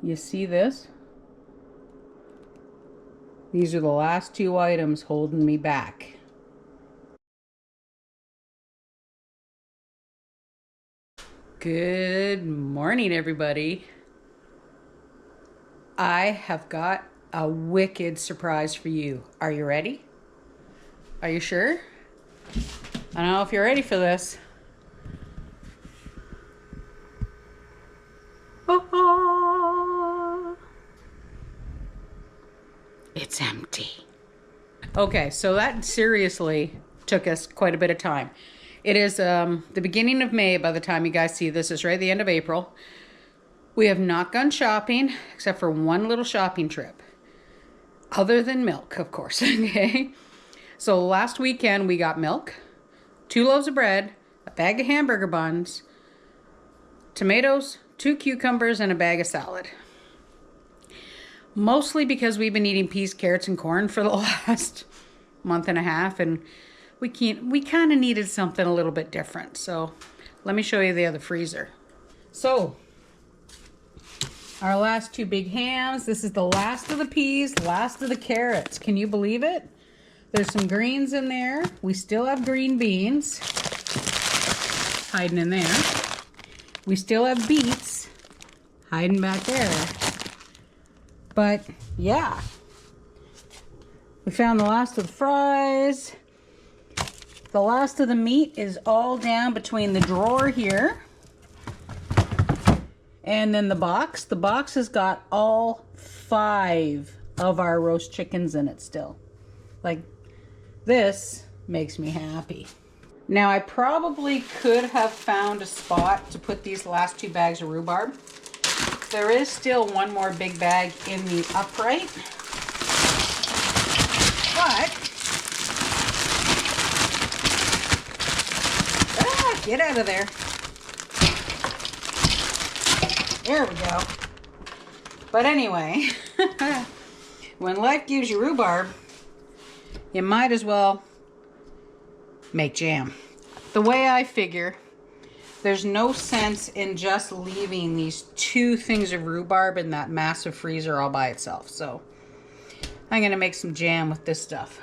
You see this? These are the last two items holding me back. Good morning, everybody. I have got a wicked surprise for you. Are you ready? Are you sure? I don't know if you're ready for this. It's empty. Okay, so that seriously took us quite a bit of time. It is the beginning of May by the time you guys see this. It's right at the end of April. We have not gone shopping except for one little shopping trip. Other than milk, of course, okay? So last weekend we got milk, 2 loaves of bread, a bag of hamburger buns, tomatoes, 2 cucumbers, and a bag of salad. Mostly because we've been eating peas, carrots, and corn for the last month and a half, and we kind of needed something a little bit different. So let me show you the other freezer. So our last 2 big hams. This is the last of the peas, last of the carrots. Can you believe it? There's some greens in there. We still have green beans hiding in there. We still have beets hiding back there. But yeah, we found the last of the fries. The last of the meat is all down between the drawer here and then the box. The box has got all 5 of our roast chickens in it still. Like, this makes me happy. Now, I probably could have found a spot to put these last 2 bags of rhubarb. There is still one more big bag in the upright. But, get out of there. There we go. But anyway, when life gives you rhubarb, you might as well make jam. The way I figure, there's no sense in just leaving these 2 things of rhubarb in that massive freezer all by itself. So I'm going to make some jam with this stuff.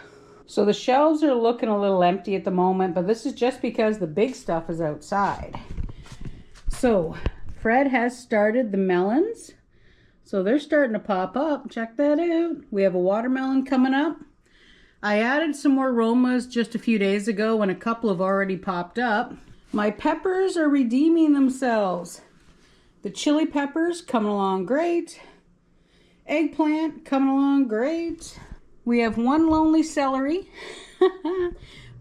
So the shelves are looking a little empty at the moment, but this is just because the big stuff is outside. So Fred has started the melons. So they're starting to pop up. Check that out. We have a watermelon coming up. I added some more Romas just a few days ago when a couple have already popped up. My peppers are redeeming themselves. The chili peppers coming along great. Eggplant coming along great. We have 1 lonely celery.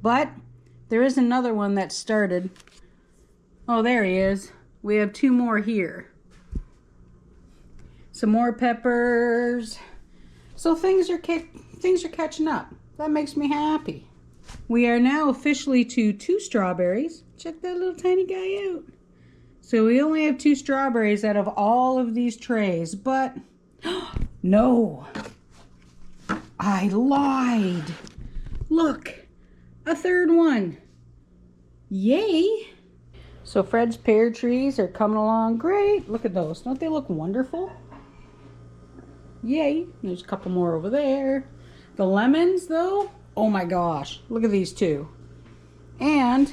But there is another one that started. Oh, there he is. We have 2 more here. Some more peppers. So things are catching up. That makes me happy. We are now officially to 2 strawberries. Check that little tiny guy out. So we only have 2 strawberries out of all of these trays, but no, I lied. Look, a 3rd one. Yay. So Fred's pear trees are coming along great. Look at those. Don't they look wonderful? Yay. There's a couple more over there. The lemons, though, oh my gosh. Look at these 2. And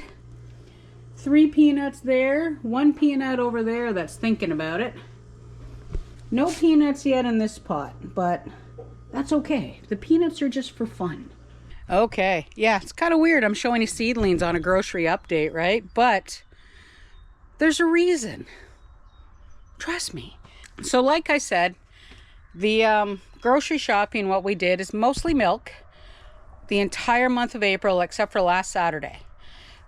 3 peanuts there. 1 peanut over there that's thinking about it. No peanuts yet in this pot, but that's okay. The peanuts are just for fun. Okay. Yeah, it's kind of weird. I'm showing you seedlings on a grocery update, right? But there's a reason. Trust me. So like I said, the grocery shopping, what we did is mostly milk the entire month of April except for last Saturday,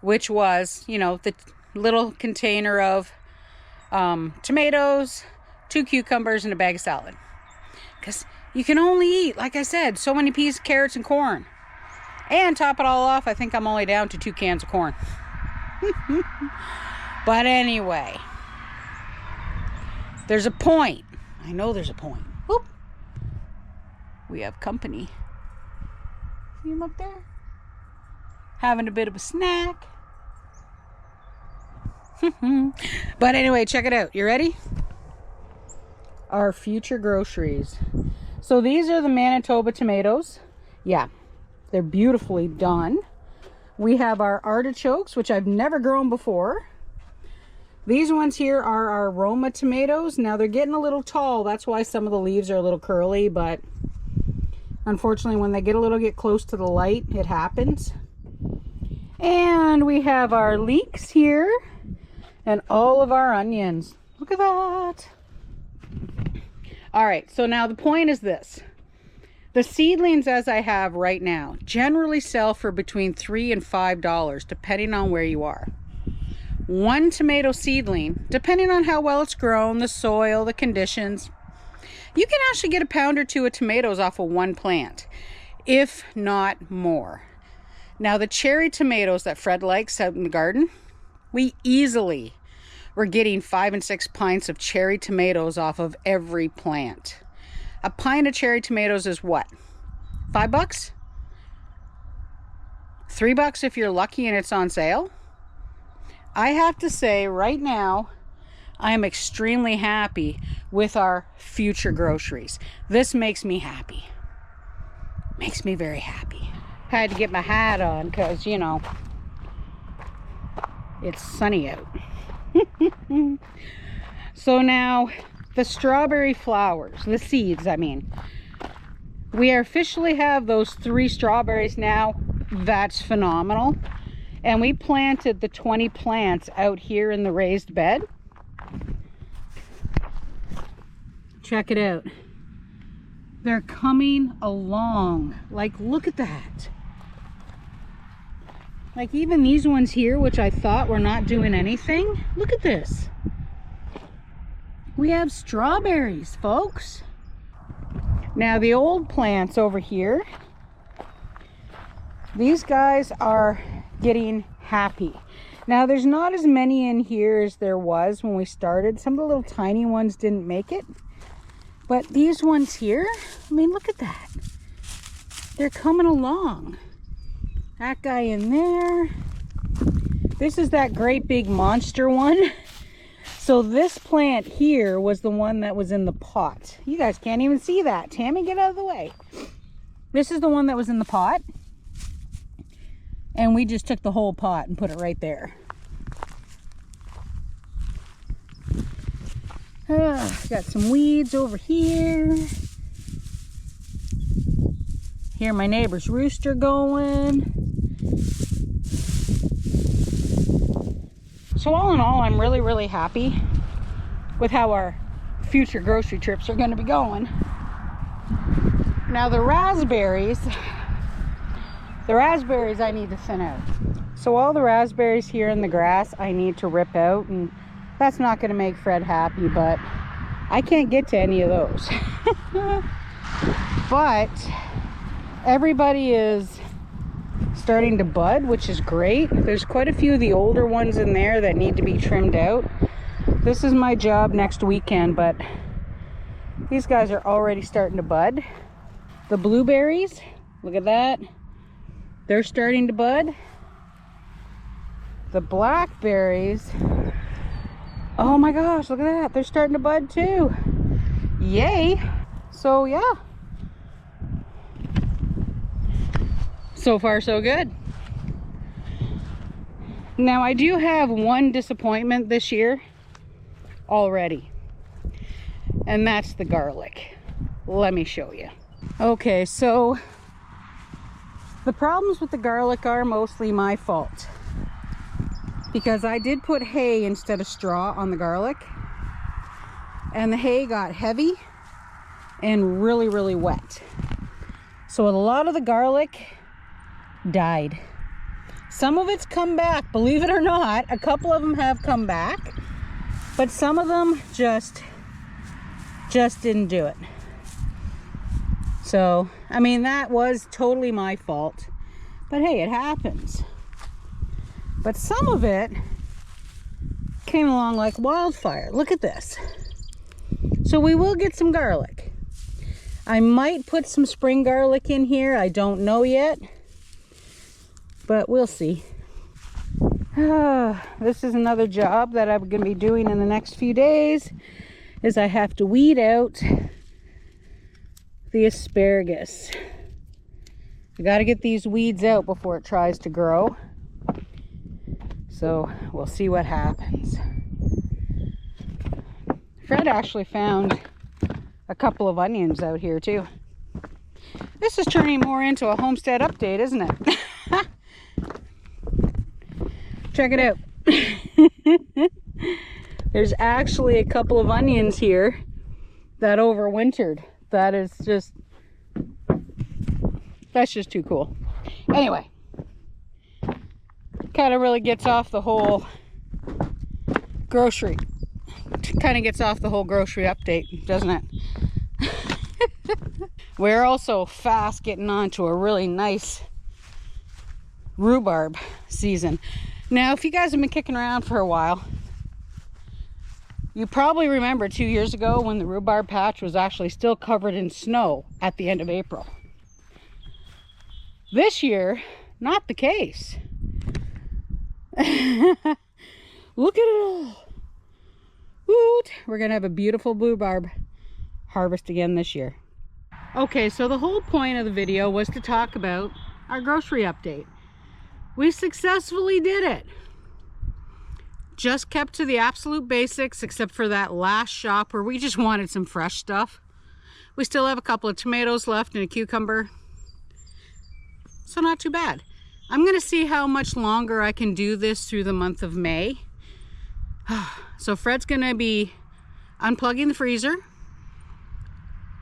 which was, you know, the little container of tomatoes, 2 cucumbers, and a bag of salad. Because you can only eat, like I said, so many peas, carrots, and corn. And top it all off, I think I'm only down to 2 cans of corn. But anyway, there's a point. I know there's a point. Whoop. We have company. See him up there? Having a bit of a snack. But anyway, check it out. You ready? our future groceries. So these are the Manitoba tomatoes. Yeah, they're beautifully done. We have our artichokes, which I've never grown before. These ones here are our Roma tomatoes. Now they're getting a little tall. That's why some of the leaves are a little curly, but unfortunately when they get close to the light, it happens. And we have our leeks here and all of our onions. Look at that. All right, so now the point is this. The seedlings as I have right now generally sell for between $3 and $5, depending on where you are. One tomato seedling, depending on how well it's grown, the soil, the conditions, you can actually get a pound or two of tomatoes off of one plant, if not more. Now the cherry tomatoes that Fred likes out in the garden, we're getting 5 and 6 pints of cherry tomatoes off of every plant. A pint of cherry tomatoes is what? $5? $3 if you're lucky and it's on sale. I have to say right now, I am extremely happy with our future groceries. This makes me happy. Makes me very happy. I had to get my hat on because, you know, it's sunny out. So now, the strawberry flowers, the seeds, I mean. We officially have those 3 strawberries now. That's phenomenal. And we planted the 20 plants out here in the raised bed. Check it out. They're coming along. Like, look at that. Like even these ones here, which I thought were not doing anything. Look at this. We have strawberries, folks. Now the old plants over here, these guys are getting happy. Now there's not as many in here as there was when we started. Some of the little tiny ones didn't make it. But these ones here, I mean, look at that. They're coming along. That guy in there. This is that great big monster one. So this plant here was the one that was in the pot. You guys can't even see that. Tammy, get out of the way. This is the one that was in the pot. And we just took the whole pot and put it right there. Got some weeds over here. Hear my neighbor's rooster going. So all in all, I'm really, really happy with how our future grocery trips are going to be going. Now the raspberries I need to thin out. So all the raspberries here in the grass I need to rip out, and that's not going to make Fred happy, but I can't get to any of those. But everybody is starting to bud, which is great. There's quite a few of the older ones in there that need to be trimmed out. This is my job next weekend, but these guys are already starting to bud. The blueberries, look at that. They're starting to bud. The blackberries, oh my gosh, look at that. They're starting to bud too. Yay. So yeah. So far, so good. Now, I do have one disappointment this year already, and that's the garlic. Let me show you. Okay, so the problems with the garlic are mostly my fault, because I did put hay instead of straw on the garlic, and the hay got heavy and really, really wet. So a lot of the garlic died. Some of it's come back, believe it or not. A couple of them have come back, but some of them just didn't do it. So I mean, that was totally my fault, but hey, it happens. But some of it came along like wildfire. Look at this. So we will get some garlic. I might put some spring garlic in here, I don't know yet, but we'll see. This is another job that I'm going to be doing in the next few days, is I have to weed out the asparagus. I got to get these weeds out before it tries to grow. So we'll see what happens. Fred actually found a couple of onions out here too. This is turning more into a homestead update, isn't it? Check it out. There's actually a couple of onions here that overwintered. That's just too cool. Anyway, kind of really gets off the whole grocery. Kind of gets off the whole grocery update, doesn't it? We're also fast getting on to a really nice rhubarb season. Now, if you guys have been kicking around for a while, you probably remember 2 years ago when the rhubarb patch was actually still covered in snow at the end of April. This year, not the case. Look at it all. Woot! We're gonna have a beautiful rhubarb harvest again this year. Okay, so the whole point of the video was to talk about our grocery update. We successfully did it. Just kept to the absolute basics, except for that last shop where we just wanted some fresh stuff. We still have a couple of tomatoes left and a cucumber. So not too bad. I'm gonna see how much longer I can do this through the month of May. So Fred's gonna be unplugging the freezer.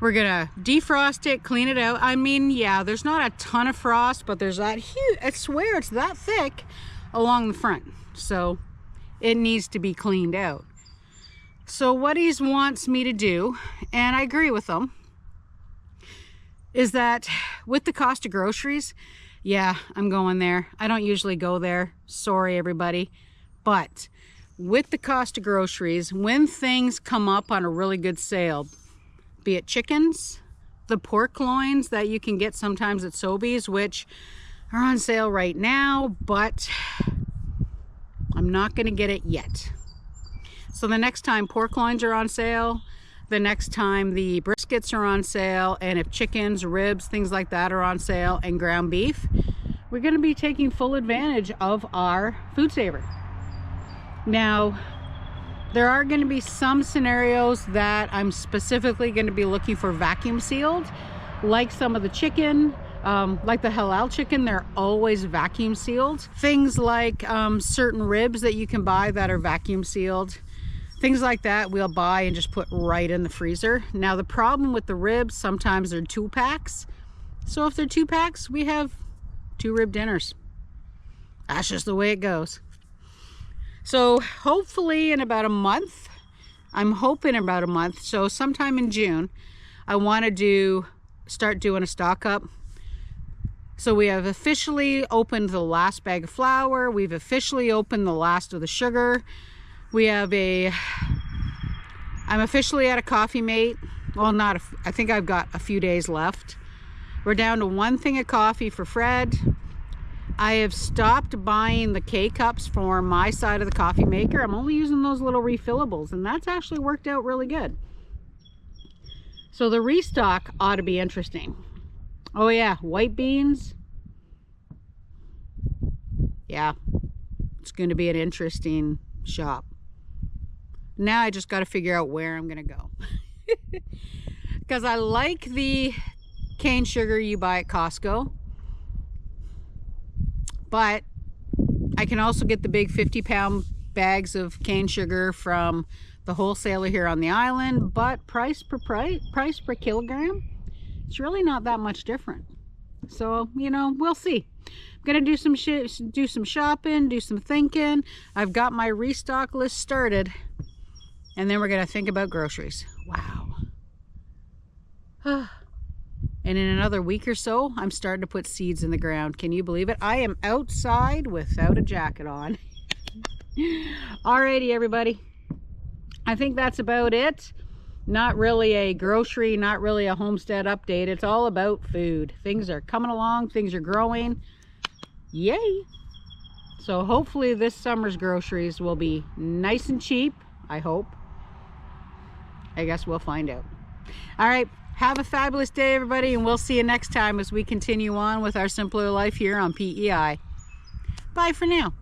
We're gonna defrost it, clean it out. I mean, yeah, there's not a ton of frost, but there's that huge, I swear it's that thick along the front. So it needs to be cleaned out. So what he wants me to do, and I agree with him, is that with the cost of groceries, yeah, I'm going there. I don't usually go there. Sorry, everybody. But with the cost of groceries, when things come up on a really good sale, be it chickens, the pork loins that you can get sometimes at Sobeys, which are on sale right now, but I'm not going to get it yet. So the next time pork loins are on sale, the next time the briskets are on sale, and if chickens, ribs, things like that are on sale, and ground beef, we're going to be taking full advantage of our food saver. Now, there are going to be some scenarios that I'm specifically going to be looking for vacuum sealed, like some of the chicken, like the halal chicken, they're always vacuum sealed. Things like certain ribs that you can buy that are vacuum sealed. Things like that we'll buy and just put right in the freezer. Now the problem with the ribs, sometimes they're 2-packs. So if they're 2-packs, we have 2 rib dinners. That's just the way it goes. So hopefully in about a month, I'm hoping about a month, so sometime in June, I want to start doing a stock up. So we have officially opened the last bag of flour. We've officially opened the last of the sugar. We have I'm officially at a coffee mate. Well, I think I've got a few days left. We're down to 1 thing of coffee for Fred. I have stopped buying the K-cups for my side of the coffee maker. I'm only using those little refillables, and that's actually worked out really good. So the restock ought to be interesting. Oh yeah, white beans. Yeah, it's going to be an interesting shop. Now I just got to figure out where I'm going to go. Because I like the cane sugar you buy at Costco. But I can also get the big 50-pound bags of cane sugar from the wholesaler here on the island. But price per kilogram, it's really not that much different. So, you know, we'll see. I'm gonna do some shopping, do some thinking. I've got my restock list started, and then we're gonna think about groceries. Wow. And in another week or so, I'm starting to put seeds in the ground. Can you believe it? I am outside without a jacket on. Alrighty, everybody. I think that's about it. Not really a grocery, not really a homestead update. It's all about food. Things are coming along, things are growing. Yay! So hopefully this summer's groceries will be nice and cheap, I hope. I guess we'll find out. All right, have a fabulous day, everybody, and we'll see you next time as we continue on with our simpler life here on PEI. Bye for now.